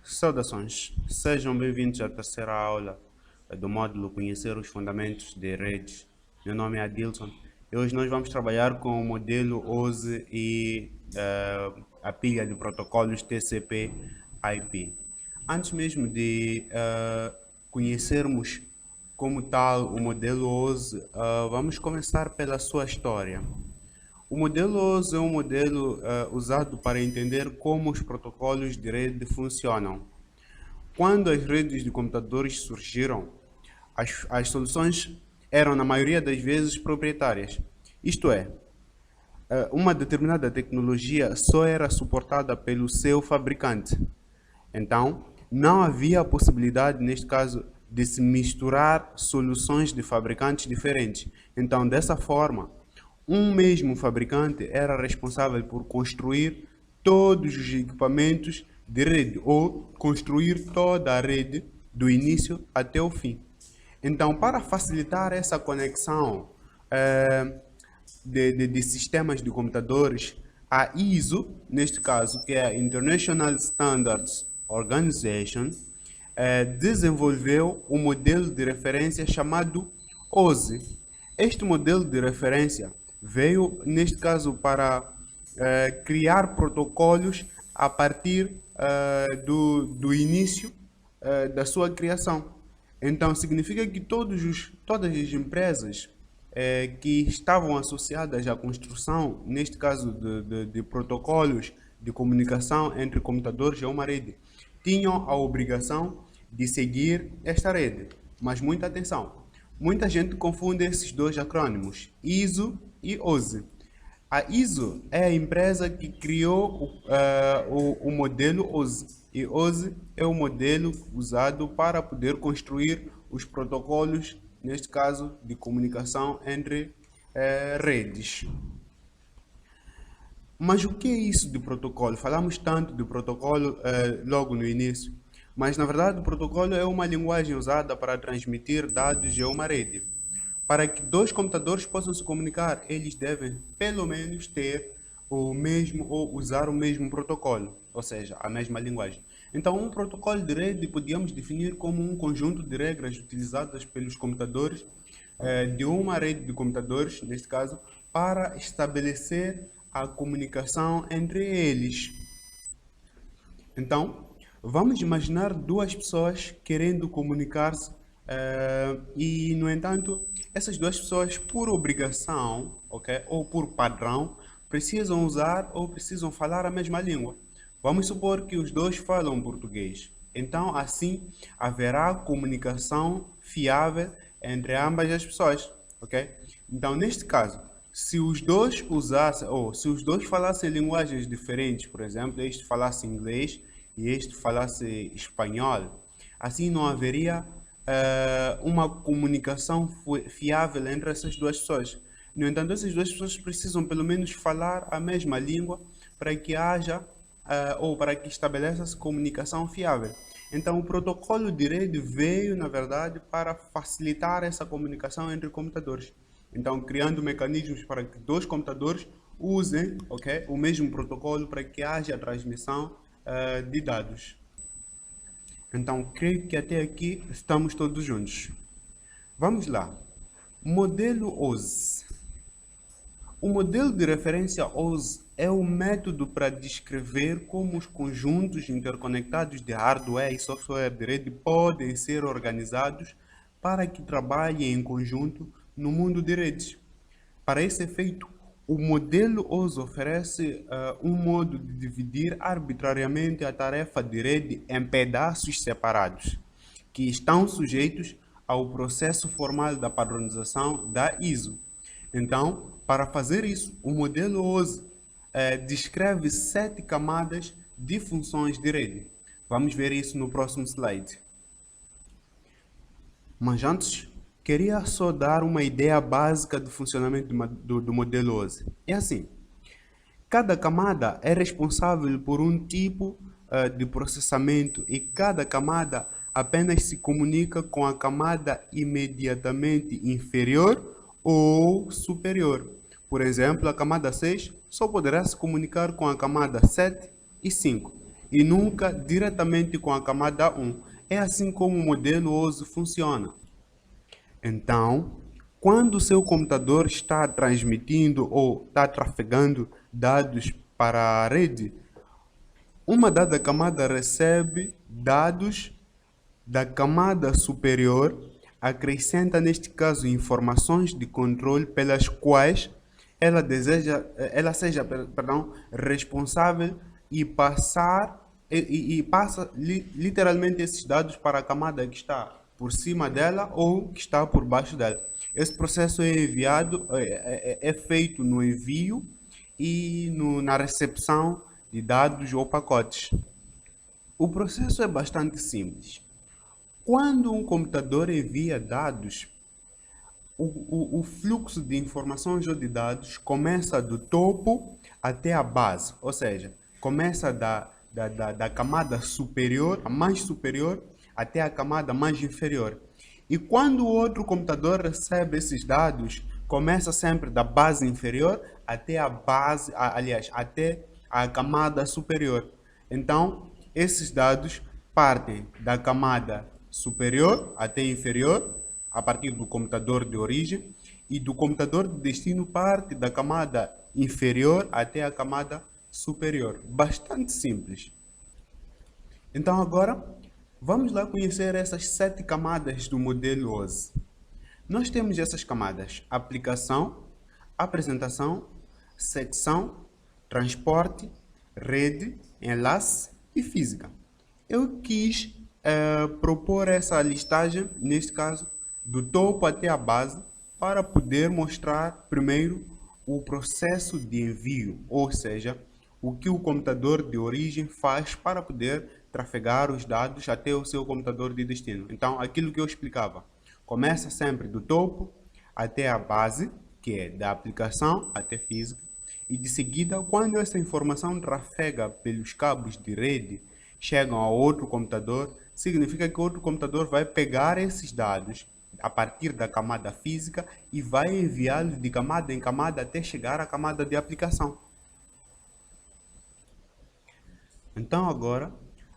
Saudações, sejam bem-vindos à terceira aula do módulo Conhecer os Fundamentos de Redes. Meu nome é Adilson e hoje nós vamos trabalhar com o modelo OSI e a pilha de protocolos TCP/IP. Antes mesmo de conhecermos como tal o modelo OSI, vamos começar pela sua história. O modelo OSI é um modelo usado para entender como os protocolos de rede funcionam. Quando as redes de computadores surgiram, as soluções eram, na maioria das vezes, proprietárias. Isto é, uma determinada tecnologia só era suportada pelo seu fabricante. Então, não havia a possibilidade, neste caso, de se misturar soluções de fabricantes diferentes. Então, dessa forma, um mesmo fabricante era responsável por construir todos os equipamentos de rede ou construir toda a rede do início até o fim. Então, para facilitar essa conexão de sistemas de computadores, a ISO, neste caso, que é a International Standards Organization, desenvolveu um modelo de referência chamado OSI. Este modelo de referência veio, neste caso, para criar protocolos a partir do início da sua criação. Então, significa que todas as empresas que estavam associadas à construção, neste caso de protocolos de comunicação entre computadores e uma rede, tinham a obrigação de seguir esta rede. Mas muita atenção, muita gente confunde esses dois acrônimos, ISO e OSI. A ISO é a empresa que criou o modelo OSI. E OSI é o modelo usado para poder construir os protocolos, neste caso, de comunicação entre redes. Mas o que é isso de protocolo? Falamos tanto de protocolo logo no início, mas na verdade o protocolo é uma linguagem usada para transmitir dados de uma rede. Para que dois computadores possam se comunicar, eles devem pelo menos ter o mesmo ou usar o mesmo protocolo, ou seja, a mesma linguagem. Então, um protocolo de rede podíamos definir como um conjunto de regras utilizadas pelos computadores de uma rede de computadores, neste caso, para estabelecer a comunicação entre eles. Então, vamos imaginar duas pessoas querendo comunicar-se e, no entanto, essas duas pessoas, por obrigação, ok, ou por padrão, precisam usar ou precisam falar a mesma língua. Vamos supor que os dois falam português. Então, assim, haverá comunicação fiável entre ambas as pessoas, ok? Então, neste caso, se os dois usassem, ou se os dois falassem linguagens diferentes, por exemplo, este falasse inglês e este falasse espanhol, assim não haveria uma comunicação fiável entre essas duas pessoas. No entanto, essas duas pessoas precisam pelo menos falar a mesma língua para que haja ou para que estabeleça-se comunicação fiável. Então, o protocolo de rede veio, na verdade, para facilitar essa comunicação entre computadores. Então, criando mecanismos para que dois computadores usem, ok, o mesmo protocolo para que haja a transmissão de dados. Então, creio que até aqui estamos todos juntos. Vamos lá. Modelo OSI. O modelo de referência OSI é o método para descrever como os conjuntos interconectados de hardware e software de rede podem ser organizados para que trabalhem em conjunto no mundo de redes. Para esse efeito, o modelo OSI oferece um modo de dividir arbitrariamente a tarefa de rede em pedaços separados, que estão sujeitos ao processo formal da padronização da ISO. Então, para fazer isso, o modelo OSI descreve 7 camadas de funções de rede. Vamos ver isso no próximo slide. Mas antes, queria só dar uma ideia básica do funcionamento do modelo OSI. É assim, cada camada é responsável por um tipo de processamento e cada camada apenas se comunica com a camada imediatamente inferior ou superior. Por exemplo, a camada 6 só poderá se comunicar com a camada 7 e 5. e nunca diretamente com a camada 1. É assim como o modelo OSI funciona. Então, quando o seu computador está transmitindo ou está trafegando dados para a rede, uma dada camada recebe dados da camada superior, acrescenta neste caso informações de controle pelas quais ela seja, perdão, responsável e passa literalmente esses dados para a camada que está por cima dela ou que está por baixo dela. Esse processo é enviado, é feito no envio e na recepção de dados ou pacotes. O processo é bastante simples. Quando um computador envia dados, o fluxo de informações ou de dados começa do topo até a base, ou seja, começa da camada superior, a mais superior, até a camada mais inferior. E quando o outro computador recebe esses dados, começa sempre da base inferior até a base, aliás, até a camada superior. Então, esses dados partem da camada superior até inferior, a partir do computador de origem, e do computador de destino parte da camada inferior até a camada superior. Bastante simples. Então agora, vamos lá conhecer essas 7 camadas do modelo OSI. Nós temos essas camadas: aplicação, apresentação, secção, transporte, rede, enlace e física. Eu quis propor essa listagem, neste caso, do topo até a base, para poder mostrar primeiro o processo de envio, ou seja, o que o computador de origem faz para poder trafegar os dados até o seu computador de destino. Então, aquilo que eu explicava, começa sempre do topo até a base, que é da aplicação até física, e de seguida, quando essa informação trafega pelos cabos de rede, chegam a outro computador, significa que outro computador vai pegar esses dados a partir da camada física e vai enviá-los de camada em camada até chegar à camada de aplicação. Então agora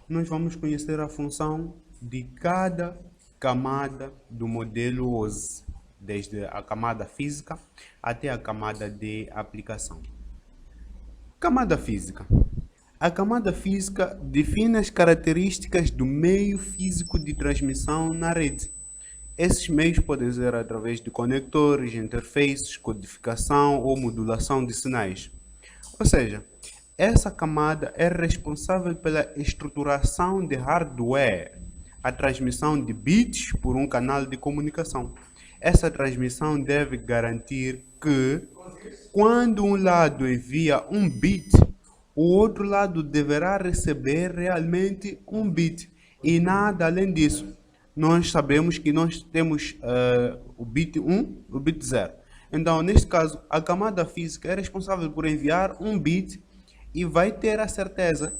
nós vamos conhecer a função de cada camada do modelo OSI, desde a camada física até a camada de aplicação. Camada física. A camada física define as características do meio físico de transmissão na rede. Esses meios podem ser através de conectores, interfaces, codificação ou modulação de sinais. Ou seja, essa camada é responsável pela estruturação de hardware, a transmissão de bits por um canal de comunicação. Essa transmissão deve garantir que, quando um lado envia um bit, o outro lado deverá receber realmente um bit e nada além disso. Nós sabemos que nós temos o bit 1 e o bit 0. Então, neste caso, a camada física é responsável por enviar um bit e vai ter a certeza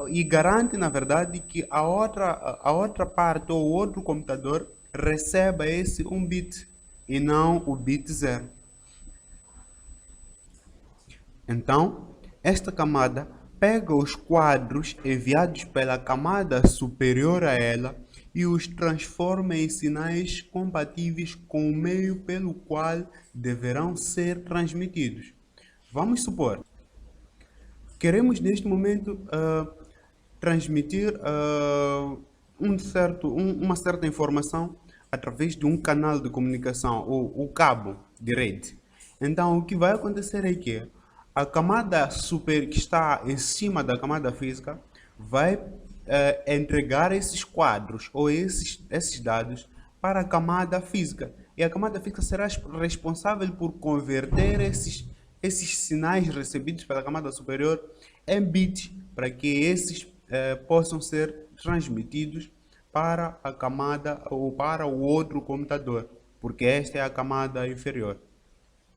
e garante, na verdade, que a outra parte ou outro computador receba esse um bit e não o bit 0. Então, esta camada pega os quadros enviados pela camada superior a ela e os transforma em sinais compatíveis com o meio pelo qual deverão ser transmitidos. Vamos supor, queremos neste momento transmitir uma certa informação através de um canal de comunicação ou o cabo de rede. Então, o que vai acontecer é que a camada super que está em cima da camada física vai entregar esses quadros ou esses dados para a camada física. E a camada física será responsável por converter esses sinais recebidos pela camada superior em bits, para que esses possam ser transmitidos para a camada ou para o outro computador, porque esta é a camada inferior.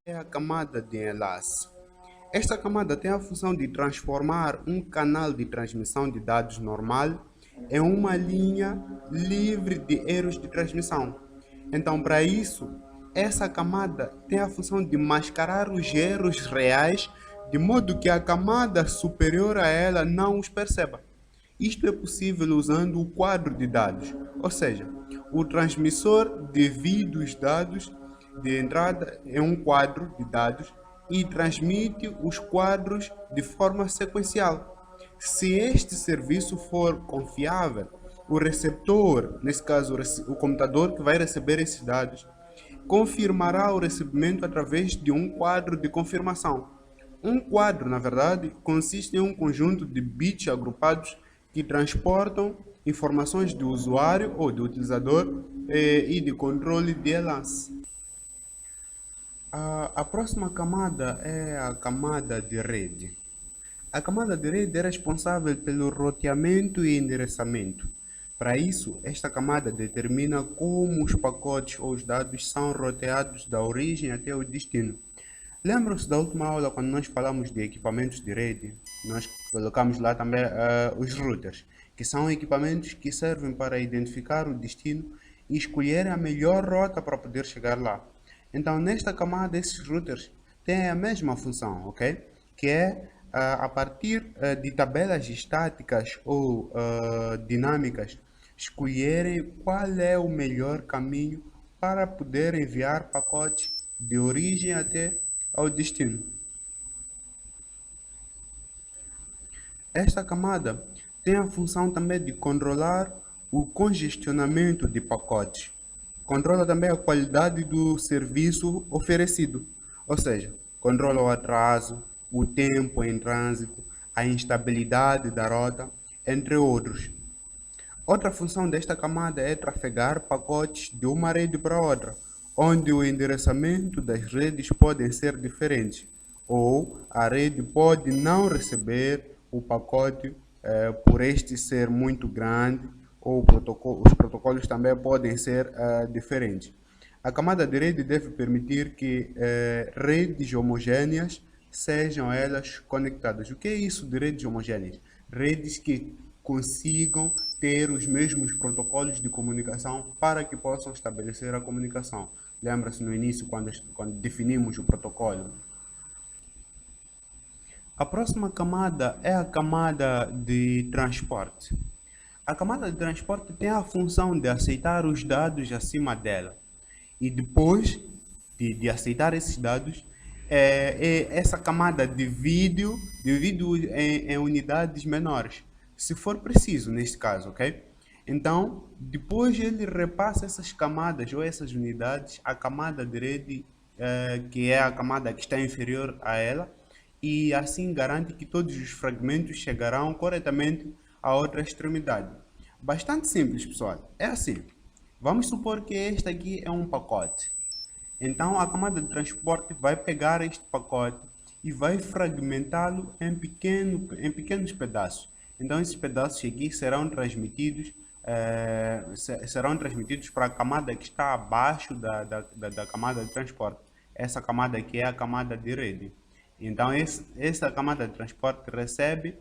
É a camada de enlace. Esta camada tem a função de transformar um canal de transmissão de dados normal em uma linha livre de erros de transmissão. Então, para isso, essa camada tem a função de mascarar os erros reais, de modo que a camada superior a ela não os perceba. Isto é possível usando o quadro de dados, ou seja, o transmissor divide os dados de entrada em um quadro de dados e transmite os quadros de forma sequencial. Se este serviço for confiável, o receptor, nesse caso o computador que vai receber esses dados, confirmará o recebimento através de um quadro de confirmação. Um quadro, na verdade, consiste em um conjunto de bits agrupados que transportam informações do usuário ou do utilizador e de controle de enlace. A próxima camada é a camada de rede. A camada de rede é responsável pelo roteamento e endereçamento. Para isso, esta camada determina como os pacotes ou os dados são roteados da origem até o destino. Lembram-se da última aula quando nós falamos de equipamentos de rede? Nós colocamos lá também os routers, que são equipamentos que servem para identificar o destino e escolher a melhor rota para poder chegar lá. Então, nesta camada, esses routers têm a mesma função, ok? Que é a partir de tabelas estáticas ou dinâmicas, escolherem qual é o melhor caminho para poder enviar pacotes de origem até ao destino. Esta camada tem a função também de controlar o congestionamento de pacotes. Controla também a qualidade do serviço oferecido, ou seja, controla o atraso, o tempo em trânsito, a instabilidade da rota, entre outros. Outra função desta camada é trafegar pacotes de uma rede para outra, onde o endereçamento das redes podem ser diferentes, ou a rede pode não receber o pacote por este ser muito grande, ou os protocolos também podem ser diferentes. A camada de rede deve permitir que redes homogêneas sejam elas conectadas. O que é isso de redes homogêneas? Redes que consigam ter os mesmos protocolos de comunicação para que possam estabelecer a comunicação. Lembra-se no início quando definimos o protocolo. A próxima camada é a camada de transporte. A camada de transporte tem a função de aceitar os dados acima dela. E depois de aceitar esses dados, essa camada divide em unidades menores, se for preciso neste caso, ok? Então, depois ele repassa essas camadas ou essas unidades à camada de rede, que é a camada que está inferior a ela, e assim garante que todos os fragmentos chegarão corretamente à outra extremidade. Bastante simples, pessoal. É assim. Vamos supor que este aqui é um pacote. Então, a camada de transporte vai pegar este pacote e vai fragmentá-lo em pequenos pedaços. Então, esses pedaços aqui serão transmitidos para a camada que está abaixo da camada de transporte. Essa camada aqui é a camada de rede. Então, essa camada de transporte recebe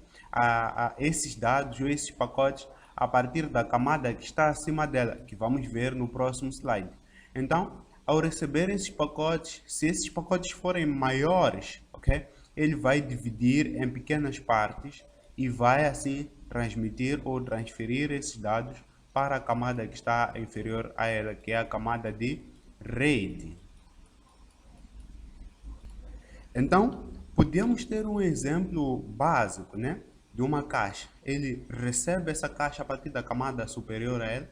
esses dados ou esses pacotes a partir da camada que está acima dela, que vamos ver no próximo slide. Então, ao receber esses pacotes, se esses pacotes forem maiores, ok? Ele vai dividir em pequenas partes e vai assim transmitir ou transferir esses dados para a camada que está inferior a ela, que é a camada de rede. Então, podemos ter um exemplo básico, né, de uma caixa. Ele recebe essa caixa a partir da camada superior a ela,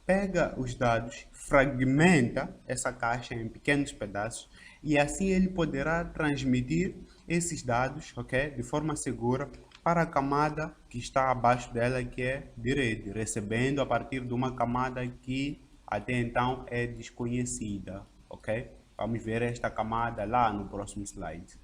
pega os dados, fragmenta essa caixa em pequenos pedaços e assim ele poderá transmitir esses dados, ok, de forma segura para a camada que está abaixo dela, que é de rede, recebendo a partir de uma camada que até então é desconhecida, ok? Vamos ver esta camada lá no próximo slide.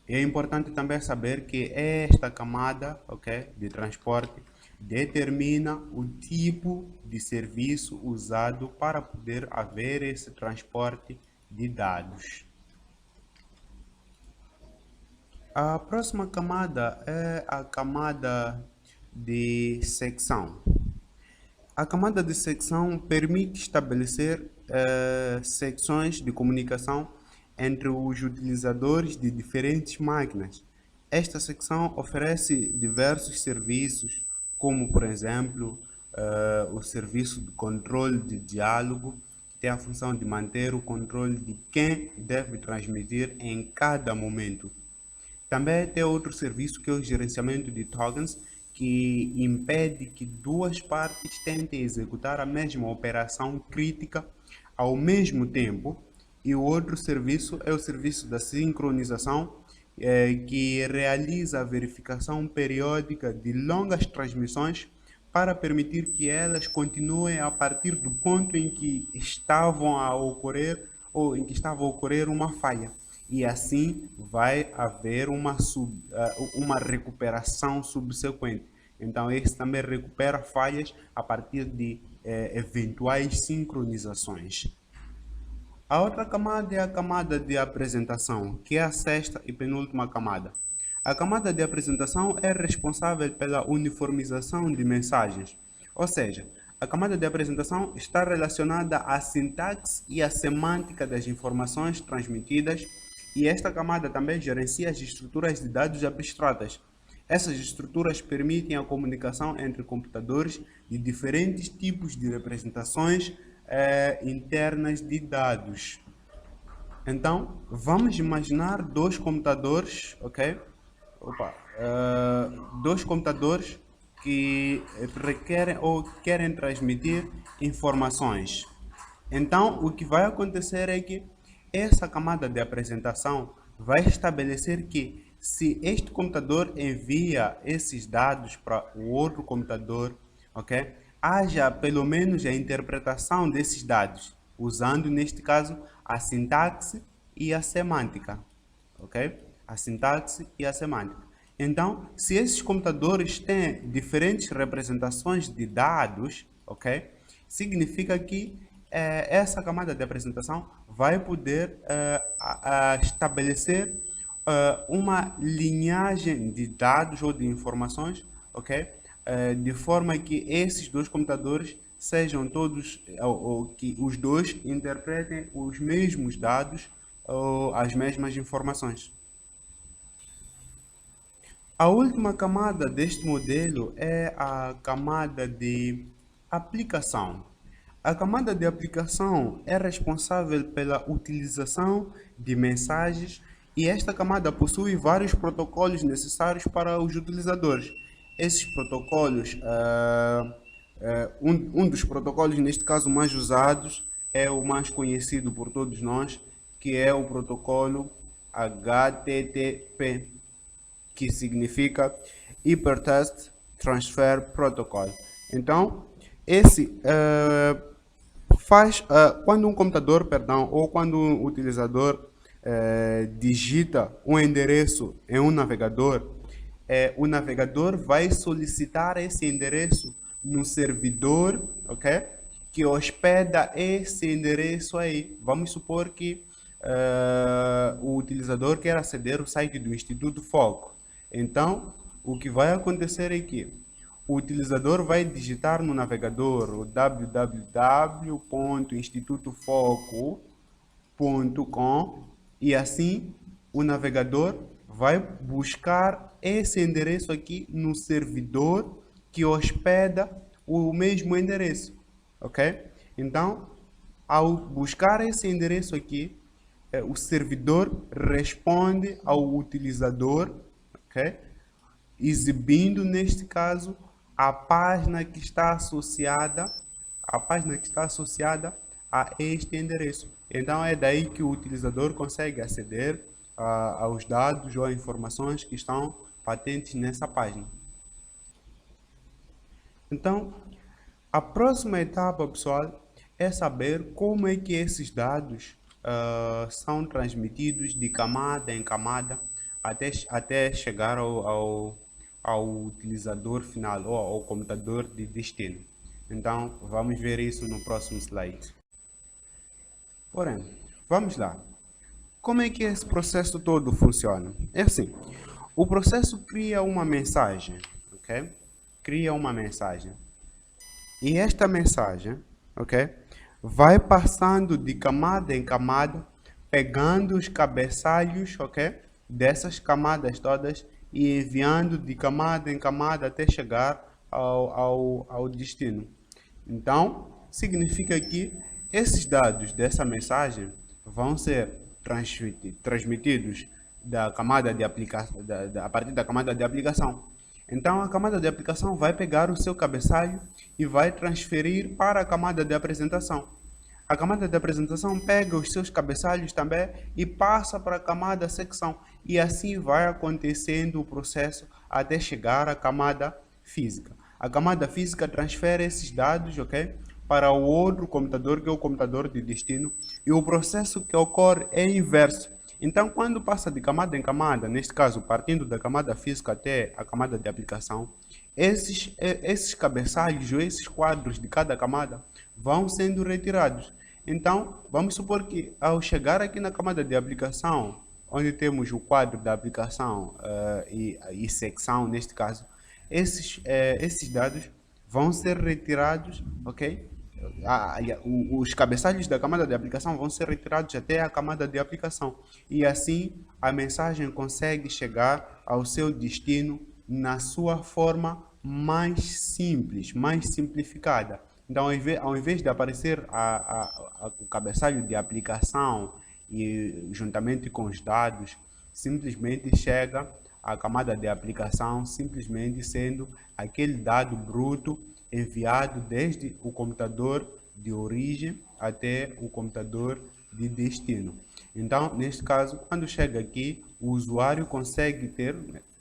É importante também saber que esta camada, ok, de transporte determina o tipo de serviço usado para poder haver esse transporte de dados. A próxima camada é a camada de secção. A camada de secção permite estabelecer secções de comunicação entre os utilizadores de diferentes máquinas Esta secção oferece diversos serviços, como, por exemplo, o serviço de controle de diálogo, que tem a função de manter o controle de quem deve transmitir em cada momento. Também tem outro serviço que é o gerenciamento de tokens, que impede que duas partes tentem executar a mesma operação crítica ao mesmo tempo. E o outro serviço é o serviço da sincronização, que realiza a verificação periódica de longas transmissões para permitir que elas continuem a partir do ponto em que estavam a ocorrer ou em que estava a ocorrer uma falha. E assim vai haver uma recuperação subsequente. Então, esse também recupera falhas a partir de eventuais sincronizações. A outra camada é a camada de apresentação, que é a sexta e penúltima camada. A camada de apresentação é responsável pela uniformização de mensagens, ou seja, a camada de apresentação está relacionada à sintaxe e à semântica das informações transmitidas, e esta camada também gerencia as estruturas de dados abstratas. Essas estruturas permitem a comunicação entre computadores de diferentes tipos de representações internas de dados. Então, vamos imaginar dois computadores, ok? Dois computadores que requerem ou querem transmitir informações. Então, o que vai acontecer é que essa camada de apresentação vai estabelecer que se este computador envia esses dados para o outro computador, ok? Haja pelo menos a interpretação desses dados, usando neste caso a sintaxe e a semântica, ok? A sintaxe e a semântica. Então, se esses computadores têm diferentes representações de dados, ok? Significa que essa camada de apresentação vai poder estabelecer uma linhagem de dados ou de informações, ok? De forma que esses dois computadores sejam todos, ou que os dois interpretem os mesmos dados ou as mesmas informações. A última camada deste modelo é a camada de aplicação. A camada de aplicação é responsável pela utilização de mensagens e esta camada possui vários protocolos necessários para os utilizadores. Esses protocolos, um dos protocolos, neste caso mais usados, é o mais conhecido por todos nós, que é o protocolo HTTP, que significa Hypertext Transfer Protocol. Então, esse quando um computador, perdão, ou quando um utilizador digita um endereço em um navegador, o navegador vai solicitar esse endereço no servidor, ok? Que hospeda esse endereço aí. Vamos supor que o utilizador quer aceder ao site do Instituto Foco. Então, o que vai acontecer é que o utilizador vai digitar no navegador o www.institutofoco.com e assim o navegador vai buscar esse endereço aqui no servidor que hospeda o mesmo endereço, ok? Então, ao buscar esse endereço aqui, o servidor responde ao utilizador, ok? Exibindo neste caso a página que está associada a este endereço. Então é daí que o utilizador consegue aceder aos dados ou informações que estão patentes nessa página. Então, a próxima etapa, pessoal, é saber como é que esses dados são transmitidos de camada em camada até chegar ao utilizador final ou ao computador de destino. Então, vamos ver isso no próximo slide. Porém, vamos lá. Como é que esse processo todo funciona? É assim, o processo cria uma mensagem, ok? Cria uma mensagem. E esta mensagem, ok? Vai passando de camada em camada, pegando os cabeçalhos, ok? Dessas camadas todas e enviando de camada em camada até chegar ao destino. Então, significa que esses dados dessa mensagem vão ser transmitidos da camada de aplicação, a partir da camada de aplicação. Então, a camada de aplicação vai pegar o seu cabeçalho e vai transferir para a camada de apresentação. A camada de apresentação pega os seus cabeçalhos também e passa para a camada secção. E assim vai acontecendo o processo até chegar à camada física. A camada física transfere esses dados, ok, para o outro computador, que é o computador de destino. E o processo que ocorre é inverso. Então, quando passa de camada em camada, neste caso, partindo da camada física até a camada de aplicação, esses cabeçalhos ou esses quadros de cada camada vão sendo retirados. Então, vamos supor que ao chegar aqui na camada de aplicação, onde temos o quadro da aplicação e secção, neste caso, esses dados vão ser retirados, ok? Os cabeçalhos da camada de aplicação vão ser retirados até a camada de aplicação e assim a mensagem consegue chegar ao seu destino na sua forma mais simples, mais simplificada. Então, ao invés de aparecer o cabeçalho de aplicação e juntamente com os dados, simplesmente chega a camada de aplicação, simplesmente sendo aquele dado bruto enviado desde o computador de origem até o computador de destino. Então, neste caso, quando chega aqui, o usuário consegue ter,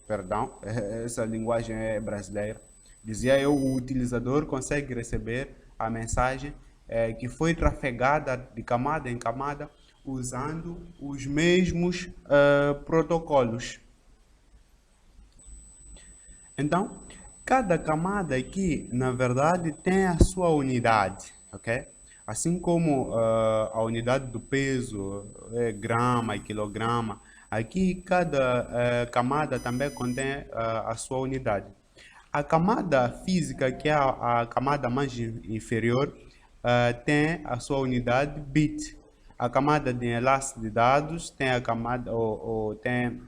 perdão, essa linguagem é brasileira, dizia eu, o utilizador consegue receber a mensagem que foi trafegada de camada em camada usando os mesmos protocolos. Então, cada camada aqui, na verdade, tem a sua unidade, ok? Assim como a unidade do peso, grama e quilograma, aqui cada camada também contém a sua unidade. A camada física, que é a camada mais inferior, tem a sua unidade bit. A camada de enlace de dados tem a camada tem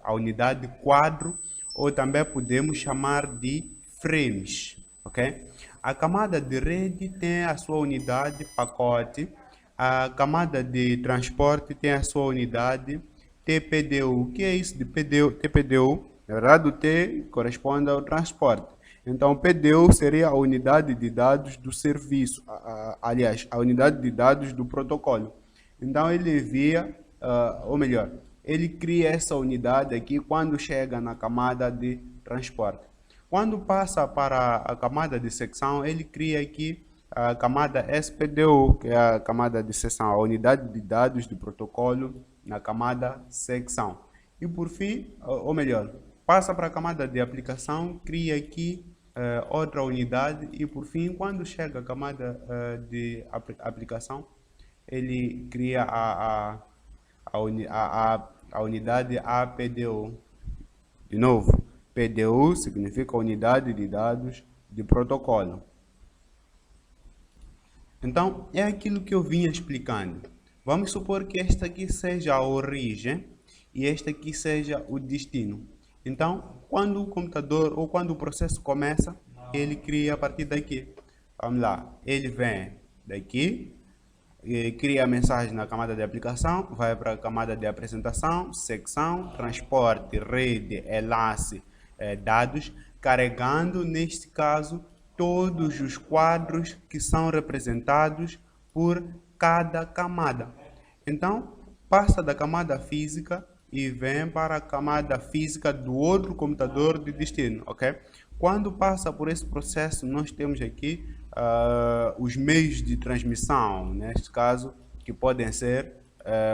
a unidade quadro, ou também podemos chamar de frames, ok? A camada de rede tem a sua unidade pacote, a camada de transporte tem a sua unidade TPDU. O que é isso de TPDU? Na verdade, o T corresponde ao transporte. Então, PDU seria a unidade de dados do serviço, aliás, a unidade de dados do protocolo. Então, ele envia, ou melhor, ele cria essa unidade aqui quando chega na camada de transporte. Quando passa para a camada de secção, ele cria aqui a camada SPDU, que é a camada de secção, a unidade de dados do protocolo na camada secção. E por fim, ou melhor, passa para a camada de aplicação, cria aqui outra unidade e por fim, quando chega a camada de aplicação, ele cria a unidade APDU. De novo, PDU significa unidade de dados de protocolo. Então, é aquilo que eu vinha explicando. Vamos supor que esta aqui seja a origem e este aqui seja o destino. Então, quando o computador ou quando o processo começa, ele cria a partir daqui. Vamos lá, ele vem daqui, cria a mensagem na camada de aplicação, vai para a camada de apresentação, secção, transporte, rede, enlace, dados, carregando, neste caso, todos os quadros que são representados por cada camada. Então, passa da camada física e vem para a camada física do outro computador de destino, ok? Quando passa por esse processo, nós temos aqui os meios de transmissão, neste caso, que podem ser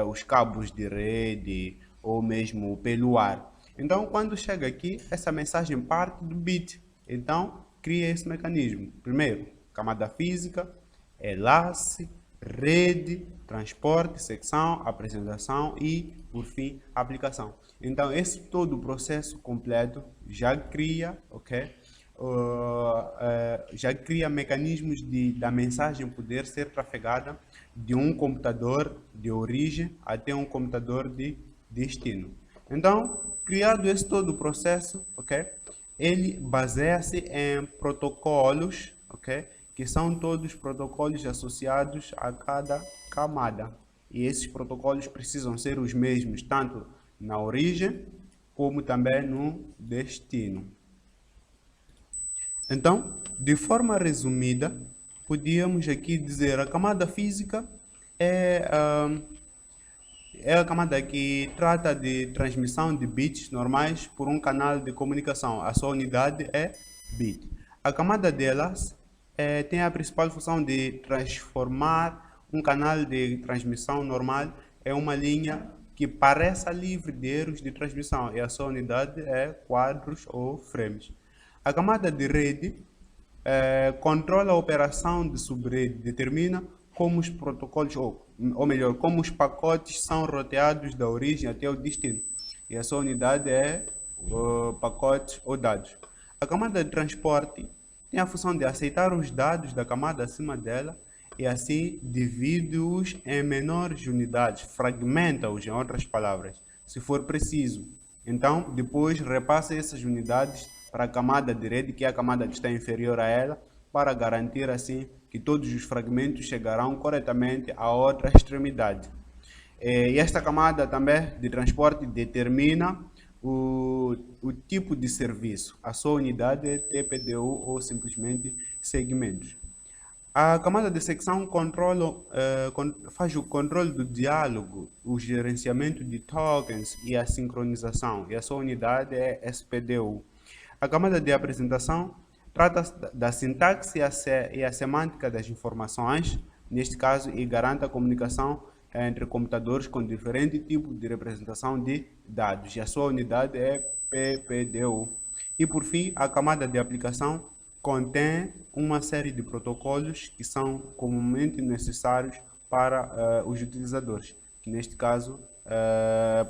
os cabos de rede ou mesmo pelo ar. Então, quando chega aqui, essa mensagem parte do bit. Então, cria esse mecanismo. Primeiro, camada física, enlace, rede, transporte, secção, apresentação e, por fim, aplicação. Então, esse todo o processo completo já cria, ok? Já cria mecanismos da mensagem poder ser trafegada de um computador de origem até um computador de destino. Então, criado esse todo o processo, ok? Ele baseia-se em protocolos, ok? Que são todos protocolos associados a cada camada. E esses protocolos precisam ser os mesmos, tanto na origem como também no destino. Então, de forma resumida, podíamos aqui dizer a camada física é, é a camada que trata de transmissão de bits normais por um canal de comunicação. A sua unidade é bit. A camada delas tem a principal função de transformar um canal de transmissão normal em uma linha que pareça livre de erros de transmissão. E a sua unidade é quadros ou frames. A camada de rede controla a operação de subrede, determina como os protocolos, ou melhor, como os pacotes são roteados da origem até o destino. E a sua unidade é pacotes ou dados. A camada de transporte tem a função de aceitar os dados da camada acima dela e assim divide-os em menores unidades, fragmenta-os, em outras palavras, se for preciso. Então, depois repassa essas unidades para a camada de rede, que é a camada que está inferior a ela, para garantir assim que todos os fragmentos chegarão corretamente à outra extremidade. E esta camada também de transporte determina o tipo de serviço. A sua unidade é TPDU ou simplesmente segmentos. A camada de secção faz o controle do diálogo, o gerenciamento de tokens e a sincronização, e a sua unidade é SPDU. A camada de apresentação trata da sintaxe e a semântica das informações, neste caso, e garante a comunicação entre computadores com diferentes tipos de representação de dados, e a sua unidade é PPDU. E por fim, a camada de aplicação contém uma série de protocolos que são comumente necessários para os utilizadores, que neste caso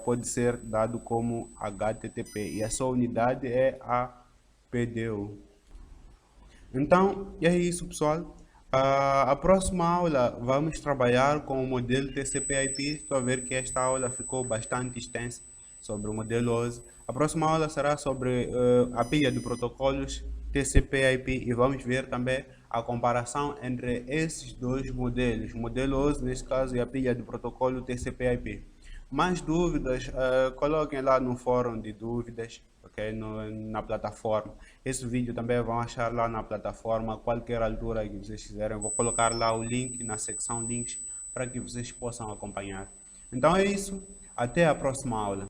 pode ser dado como HTTP, e a sua unidade é a PDU. Então, é isso, pessoal. A próxima aula vamos trabalhar com o modelo TCP/IP. Estou a ver que esta aula ficou bastante extensa sobre o modelo OSI. A próxima aula será sobre a pilha de protocolos TCP/IP e vamos ver também a comparação entre esses dois modelos, o modelo OSI neste caso e a pilha de protocolo TCP/IP. Mais dúvidas, coloquem lá no fórum de dúvidas, ok? Na plataforma. Esse vídeo também vão achar lá na plataforma, a qualquer altura que vocês quiserem. Eu vou colocar lá o link na secção links para que vocês possam acompanhar. Então é isso, até a próxima aula.